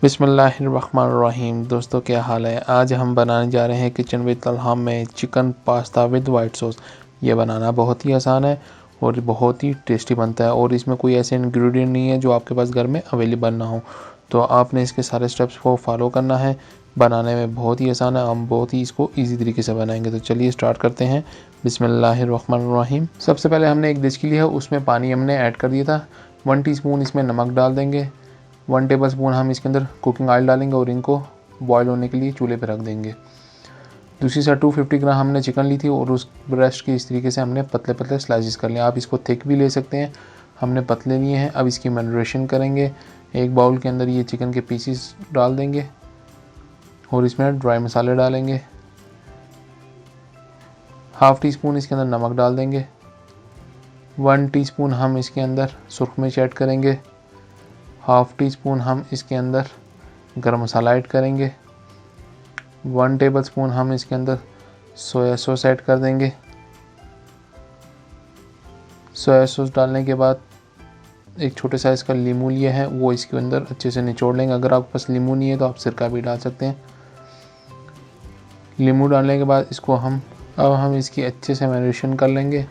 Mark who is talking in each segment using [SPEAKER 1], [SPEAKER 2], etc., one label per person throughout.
[SPEAKER 1] बिस्मिल्लाहिर्रहमानिर्रहीम। दोस्तों क्या हाल है। आज हम बनाने जा रहे हैं किचन विद तलहाम में chicken pasta with white sauce. ये बनाना बहुत ही आसान है और बहुत ही टेस्टी बनता है और इसमें कोई ऐसे इंग्रेडिएंट नहीं है जो आपके पास घर में अवेलेबल ना हो। तो आपने इसके सारे स्टेप्स को फॉलो करना है। बनाने में बहुत ही आसान है, हम बहुत ही इसको ईजी तरीके से बनाएंगे। तो चलिए स्टार्ट करते हैं। बिस्मिल्लाहिर्रहमानिर्रहीम। सबसे पहले हमने एक डिश के लिए उसमें पानी हमने ऐड कर दिया था। 1 टीस्पून इसमें नमक डाल देंगे। 1 टेबल स्पून हम इसके अंदर कुकिंग ऑयल डालेंगे और इनको बॉईल होने के लिए चूल्हे पर रख देंगे। दूसरी साइड 250 ग्राम हमने चिकन ली थी और उस ब्रेस्ट की इस तरीके से हमने पतले पतले स्लाइसेस कर लिए। आप इसको थिक भी ले सकते हैं, हमने पतले लिए हैं। अब इसकी मैरिनेशन करेंगे। एक बाउल के अंदर ये चिकन के पीसेस डाल देंगे और इसमें ड्राई मसाले डालेंगे। हाफ़ टी स्पून इसके अंदर नमक डाल देंगे। 1 टीस्पून हम इसके अंदर सुरख मिर्च ऐड करेंगे। हाफ़ टी स्पून हम इसके अंदर गरम मसाला ऐड करेंगे। 1 टेबल स्पून हम इसके अंदर सोया सॉस ऐड कर देंगे। सोया सॉस डालने के बाद एक छोटे साइज़ का नींबू लिए हैं वो इसके अंदर अच्छे से निचोड़ लेंगे। अगर आपके पास नींबू नहीं है तो आप सिरका भी डाल सकते हैं। नींबू डालने के बाद इसको हम इसकी अच्छे से मैरिनेशन कर लेंगे।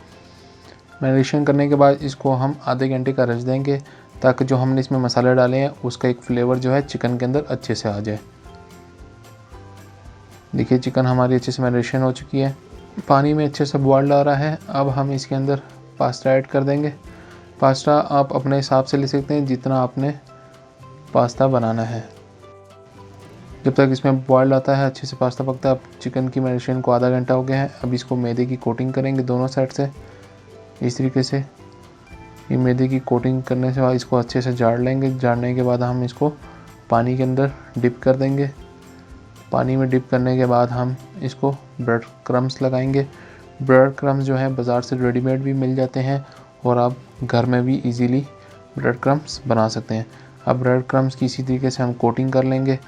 [SPEAKER 1] मैरिनेशन करने के बाद इसको हम आधे घंटे का रख देंगे ताकि जो हमने इसमें मसाले डाले हैं उसका एक फ्लेवर जो है चिकन के अंदर अच्छे से आ जाए। देखिए चिकन हमारी अच्छे से मैरिनेशन हो चुकी है, पानी में अच्छे से बॉयल आ रहा है। अब हम इसके अंदर पास्ता ऐड कर देंगे। पास्ता आप अपने हिसाब से ले सकते हैं जितना आपने पास्ता बनाना है। जब तक इसमें बॉयल आता है अच्छे से पास्ता पकता है। अब चिकन की मैरिनेशन को आधा घंटा हो गया है। अब इसको मैदे की कोटिंग करेंगे दोनों साइड से इस तरीके से। ये मैदे की कोटिंग करने से बाद इसको अच्छे से झाड़ लेंगे। झाड़ने के बाद हम इसको पानी के अंदर डिप कर देंगे। पानी में डिप करने के बाद हम इसको ब्रेड क्रम्स लगाएंगे। ब्रेड क्रम्स जो है बाज़ार से रेडीमेड भी मिल जाते हैं और आप घर में भी इजीली ब्रेड क्रम्स बना सकते हैं। अब ब्रेड क्रम्स की इसी तरीके से हम कोटिंग कर लेंगे।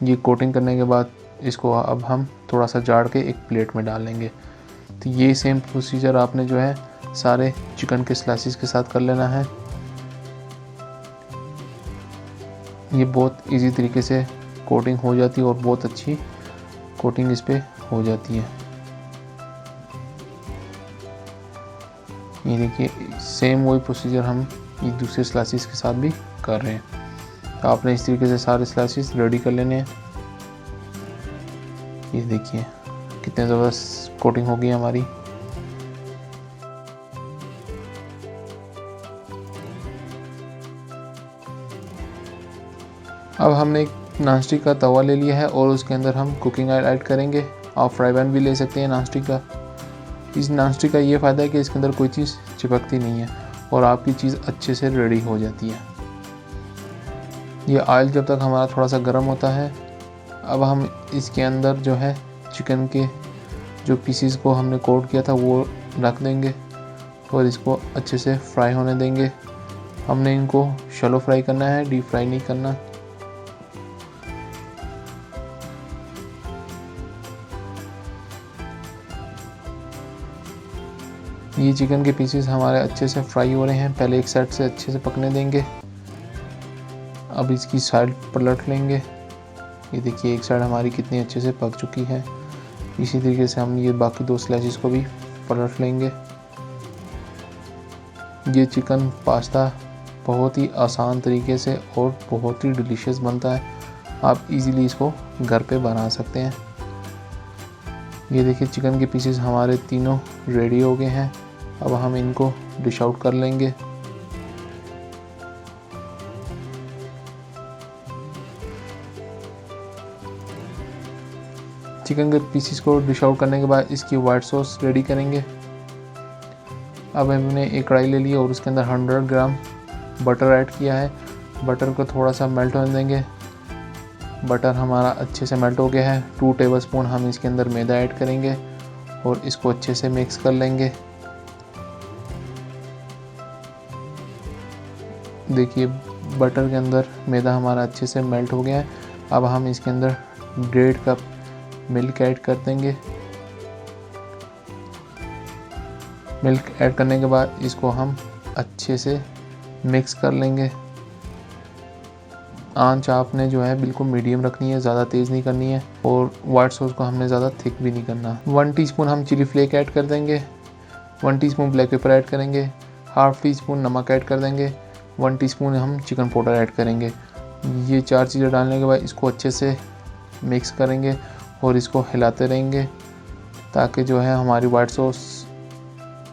[SPEAKER 1] ये कोटिंग करने के बाद इसको अब हम थोड़ा सा झाड़ के एक प्लेट में डाल लेंगे। तो ये सेम प्रोसीजर आपने जो है सारे चिकन के स्लाइसिस के साथ कर लेना है। ये बहुत इजी तरीके से कोटिंग हो जाती है और बहुत अच्छी कोटिंग इस पे हो जाती है। ये देखिए सेम वही प्रोसीजर हम ये दूसरे स्लाइसिस के साथ भी कर रहे हैं। तो आपने इस तरीके से सारे स्लाइसिस रेडी कर लेने हैं। ये देखिए कितने ज़बरदस्त कोटिंग हो गई हमारी। अब हमने एक नॉनस्टिक का तवा ले लिया है और उसके अंदर हम कुकिंग ऑयल ऐड करेंगे। आप फ्राई पैन भी ले सकते हैं नॉनस्टिक का। इस नॉनस्टिक का ये फ़ायदा है कि इसके अंदर कोई चीज़ चिपकती नहीं है और आपकी चीज़ अच्छे से रेडी हो जाती है। ये ऑयल जब तक हमारा थोड़ा सा गर्म होता है, अब हम इसके अंदर जो है चिकन के जो पीसीस को हमने कोट किया था वो रख देंगे और इसको अच्छे से फ्राई होने देंगे। हमने इनको शैलो फ्राई करना है, डीप फ्राई नहीं करना। ये चिकन के पीसेस हमारे अच्छे से फ्राई हो रहे हैं। पहले एक साइड से अच्छे से पकने देंगे। अब इसकी साइड पलट लेंगे। ये देखिए एक साइड हमारी कितनी अच्छे से पक चुकी है। इसी तरीके से हम ये बाकी 2 स्लाइसेस को भी पलट लेंगे। ये चिकन पास्ता बहुत ही आसान तरीके से और बहुत ही डिलीशियस बनता है। आप इजीली इसको घर पे बना सकते हैं। ये देखिए चिकन के पीसेस हमारे तीनों रेडी हो गए हैं। अब हम इनको डिश आउट कर लेंगे। चिकन के पीसेस को डिश आउट करने के बाद इसकी वाइट सॉस रेडी करेंगे। अब हमने एक कढ़ाई ले ली और उसके अंदर 100 ग्राम बटर ऐड किया है। बटर को थोड़ा सा मेल्ट होने देंगे। बटर हमारा अच्छे से मेल्ट हो गया है। 2 टेबल स्पून हम इसके अंदर मैदा ऐड करेंगे और इसको अच्छे से मिक्स कर लेंगे। देखिए बटर के अंदर मैदा हमारा अच्छे से मेल्ट हो गया है। अब हम इसके अंदर 1.5 कप मिल्क ऐड कर देंगे। मिल्क ऐड करने के बाद इसको हम अच्छे से मिक्स कर लेंगे। आंच आपने जो है बिल्कुल मीडियम रखनी है, ज़्यादा तेज़ नहीं करनी है और वाइट सॉस को हमने ज़्यादा थिक भी नहीं करना। 1 टीस्पून हम चिली फ्लेक ऐड कर देंगे, 1 टीस्पून ब्लैक पेपर ऐड करेंगे, हाफ टी स्पून नमक ऐड कर देंगे, 1 टीस्पून हम चिकन पाउडर ऐड करेंगे। ये 4 चीज़ें डालने के बाद इसको अच्छे से मिक्स करेंगे और इसको हिलाते रहेंगे ताकि जो है हमारी वाइट सॉस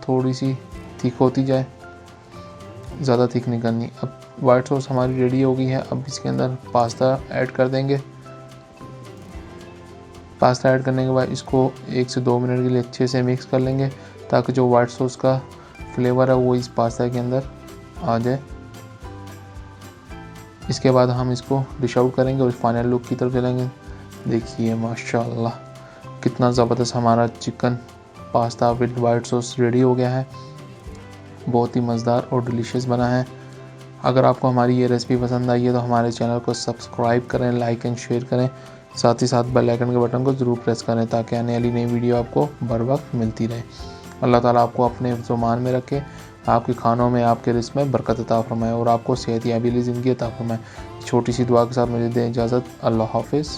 [SPEAKER 1] थोड़ी सी थिक होती जाए, ज़्यादा थिक नहीं करनी। अब वाइट सॉस हमारी रेडी हो गई है। अब इसके अंदर पास्ता ऐड कर देंगे। पास्ता ऐड करने के बाद इसको 1 से 2 मिनट के लिए अच्छे से मिक्स कर लेंगे ताकि जो वाइट सॉस का फ्लेवर है वो इस पास्ता के अंदर आ जाए। इसके बाद हम इसको डिश आउट करेंगे और फाइनल लुक की तरफ चलेंगे। देखिए माशाल्लाह कितना ज़बरदस्त हमारा chicken pasta with white sauce ready हो गया है। बहुत ही मज़ेदार और डिलीशियस बना है। अगर आपको हमारी ये रेसिपी पसंद आई है तो हमारे चैनल को सब्सक्राइब करें, लाइक एंड शेयर करें, साथ ही साथ बेल आइकन के बटन को ज़रूर प्रेस करें ताकि आने वाली नई वीडियो आपको बर वक्त मिलती रहे। अल्लाह ताला आपको अपने ज़ुबान में रखे, आपके खानों में, आपके रिज़्क़ में बरकत अता फरमाए और आपको सेहत याबी ज़िंदगी अता फरमाए। छोटी सी दुआ के साथ मुझे दें इजाज़त। अल्लाह हाफ़िज़।